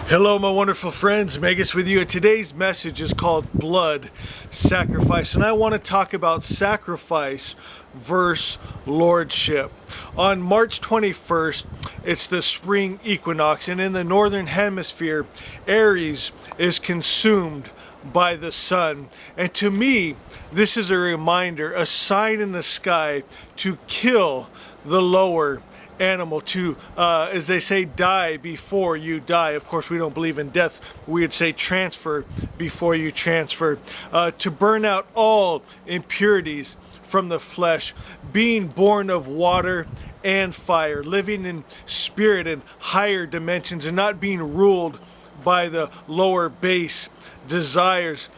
Hello, my wonderful friends. Megas with you. And today's message is called Blood Sacrifice. And I want to talk about sacrifice versus lordship. On March 21st, it's the spring equinox. And in the northern hemisphere, Aries is consumed by the sun. And to me, this is a reminder, a sign in the sky to kill the lower animal, to as they say, die before you die. Of course, we don't believe in death. We would say transfer before you transfer. To burn out all impurities from the flesh, being born of water and fire, living in spirit and higher dimensions, and not being ruled by the lower base desires.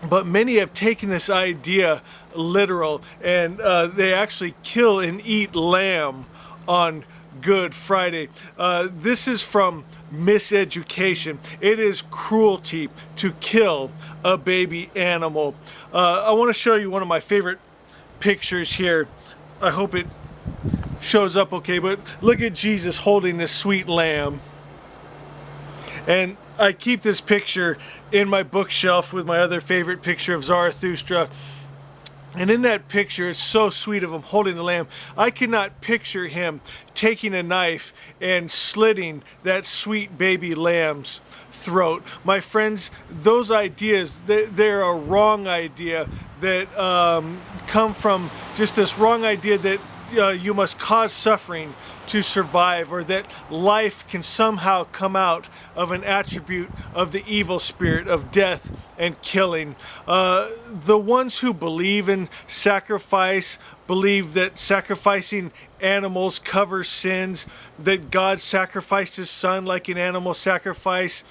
But many have taken this idea literal, and they actually kill and eat lamb on Good Friday. This is from miseducation. It is cruelty to kill a baby animal. I want to show you one of my favorite pictures here. I hope it shows up okay, but look at Jesus holding this sweet lamb. And I keep this picture in my bookshelf with my other favorite picture of Zarathustra. And in that picture, it's so sweet of him holding the lamb. I cannot picture him taking a knife and slitting that sweet baby lamb's throat. My friends, those ideas, they're a wrong idea that come from just this wrong idea that you must cause suffering to survive, or that life can somehow come out of an attribute of the evil spirit of death and killing. The ones who believe in sacrifice believe that sacrificing animals covers sins, that God sacrificed his son like an animal sacrifice.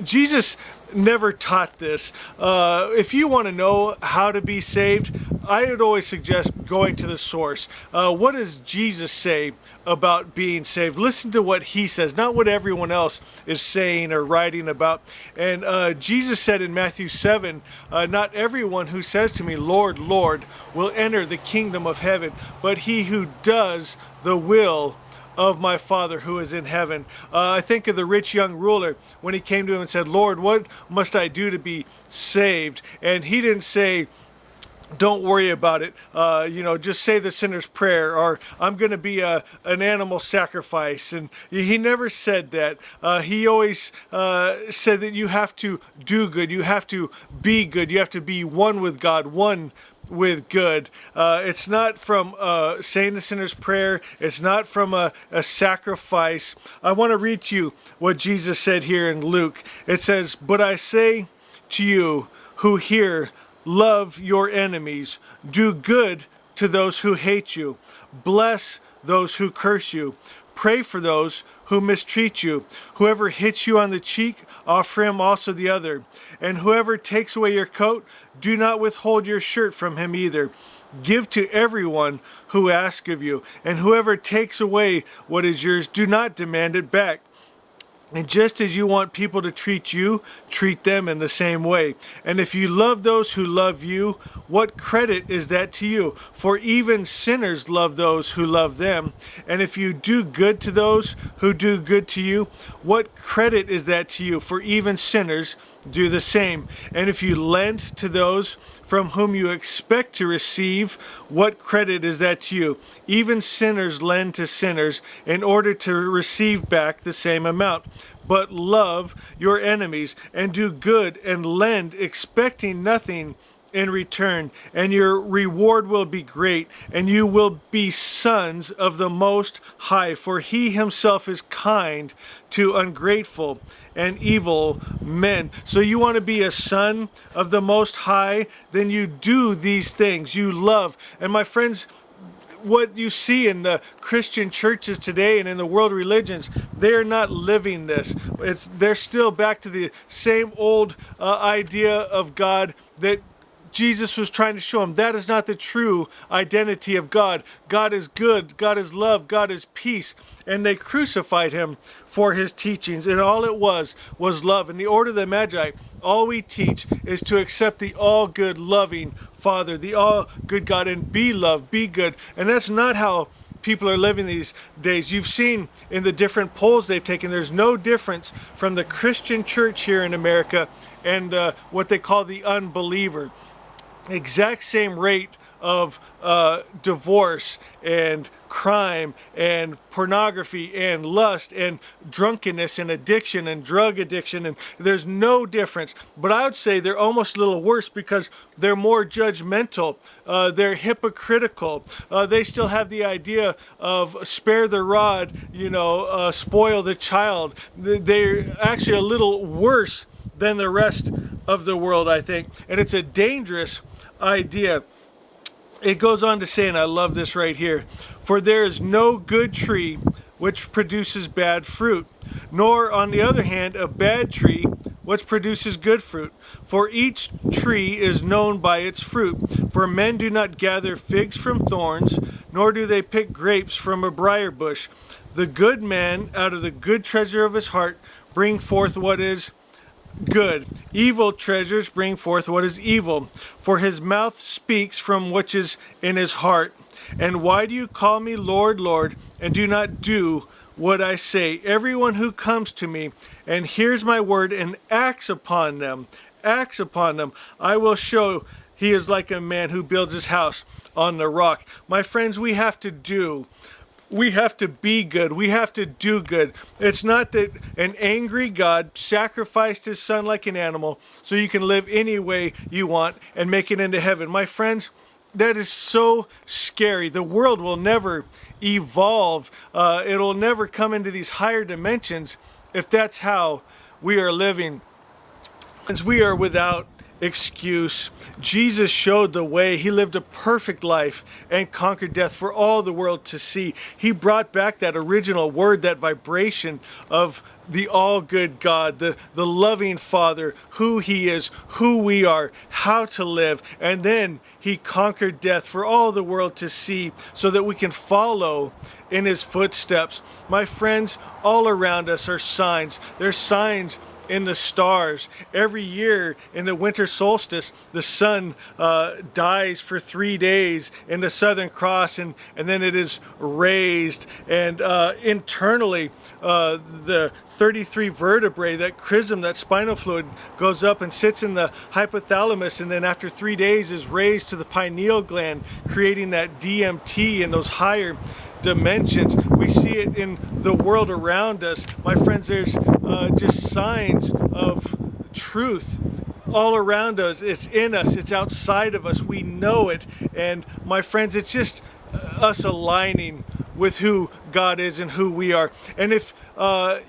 Jesus never taught this. If you want to know how to be saved, I would always suggest going to the source. What does Jesus say about being saved? Listen to what he says, not what everyone else is saying or writing about. And Jesus said in Matthew 7, not everyone who says to me, Lord, Lord, will enter the kingdom of heaven, but he who does the will of my Father who is in heaven. I think of the rich young ruler when he came to him and said, Lord, what must I do to be saved? And he didn't say, don't worry about it. Just say the sinner's prayer, or I'm going to be an animal sacrifice. And he never said that. He always said that you have to do good. You have to be good. You have to be one with God, one with good. It's not from saying the sinner's prayer. It's not from a sacrifice. I want to read to you what Jesus said here in Luke. It says, but I say to you who hear, love your enemies, do good to those who hate you, bless those who curse you, pray for those who mistreat you. Whoever hits you on the cheek, offer him also the other. And whoever takes away your coat, do not withhold your shirt from him either. Give to everyone who asks of you, and whoever takes away what is yours, do not demand it back. And just as you want people to treat you, treat them in the same way. And if you love those who love you, what credit is that to you? For even sinners love those who love them. And if you do good to those who do good to you, what credit is that to you? For even sinners do the same. And if you lend to those from whom you expect to receive, what credit is that to you? Even sinners lend to sinners in order to receive back the same amount. But love your enemies and do good and lend, expecting nothing in return, and your reward will be great, and you will be sons of the Most High, for he himself is kind to ungrateful and evil men. So you want to be a son of the Most High, then you do these things. You love. And my friends, what you see in the Christian churches today and in the world religions, they are not living this. They're still back to the same old idea of God that Jesus was trying to show them. That is not the true identity of God. God is good. God is love. God is peace. And they crucified him for his teachings. And all it was love. In the order of the Magi, all we teach is to accept the all good, loving Father, the all good God, and be love, be good. And that's not how people are living these days. You've seen in the different polls they've taken, there's no difference from the Christian church here in America and what they call the unbeliever. Exact same rate of divorce and crime and pornography and lust and drunkenness and addiction and drug addiction, and there's no difference. But I would say they're almost a little worse because they're more judgmental, they're hypocritical, they still have the idea of spare the rod, spoil the child. They're actually a little worse than the rest of the world, I think, and it's a dangerous idea. It goes on to say, and I love this right here, for there is no good tree which produces bad fruit, nor on the other hand a bad tree which produces good fruit. For each tree is known by its fruit. For men do not gather figs from thorns, nor do they pick grapes from a briar bush. The good man out of the good treasure of his heart bring forth what is good. Evil treasures bring forth what is evil, for his mouth speaks from which is in his heart. And why do you call me Lord, Lord, and do not do what I say? Everyone who comes to me and hears my word and acts upon them, I will show he is like a man who builds his house on the rock. My friends, we have to be good. We have to do good. It's not that an angry God sacrificed his son like an animal so you can live any way you want and make it into heaven. My friends, that is so scary. The world will never evolve. It'll never come into these higher dimensions if that's how we are living. Since we are without excuse. Jesus showed the way. He lived a perfect life and conquered death for all the world to see. He brought back that original word, that vibration of the all-good God, the loving Father, who he is, who we are, how to live. And then he conquered death for all the world to see so that we can follow in his footsteps. My friends, all around us are signs. There's signs in the stars. Every year in the winter solstice, the sun dies for 3 days in the Southern Cross, and then it is raised. And internally, the 33 vertebrae, that chrism, that spinal fluid, goes up and sits in the hypothalamus, and then after 3 days is raised to the pineal gland, creating that DMT in those higher dimensions. We see it in the world around us. My friends, there's just signs of truth all around us. It's in us. It's outside of us. We know it. And my friends, it's just us aligning with who God is and who we are. And if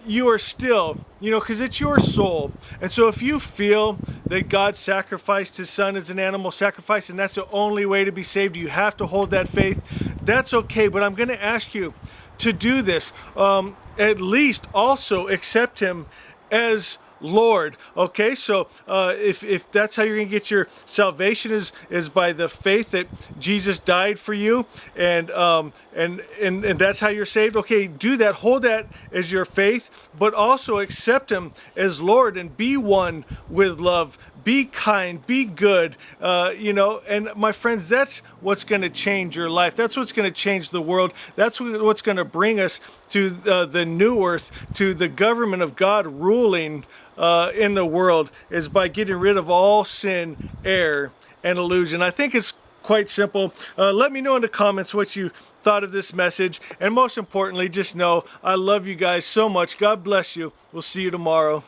you are still, because it's your soul. And so if you feel that God sacrificed his son as an animal sacrifice, and that's the only way to be saved, you have to hold that faith, that's okay. But I'm going to ask you to do this. At least also accept him as Lord. Okay, so if that's how you're going to get your salvation is by the faith that Jesus died for you, and that's how you're saved. Okay, do that. Hold that as your faith, but also accept him as Lord and be one with love. Be kind, be good, and my friends, that's what's going to change your life. That's what's going to change the world. That's what's going to bring us to the new earth, to the government of God ruling in the world, is by getting rid of all sin, error, and illusion. I think it's quite simple. Let me know in the comments what you thought of this message, and most importantly, just know I love you guys so much. God bless you. We'll see you tomorrow.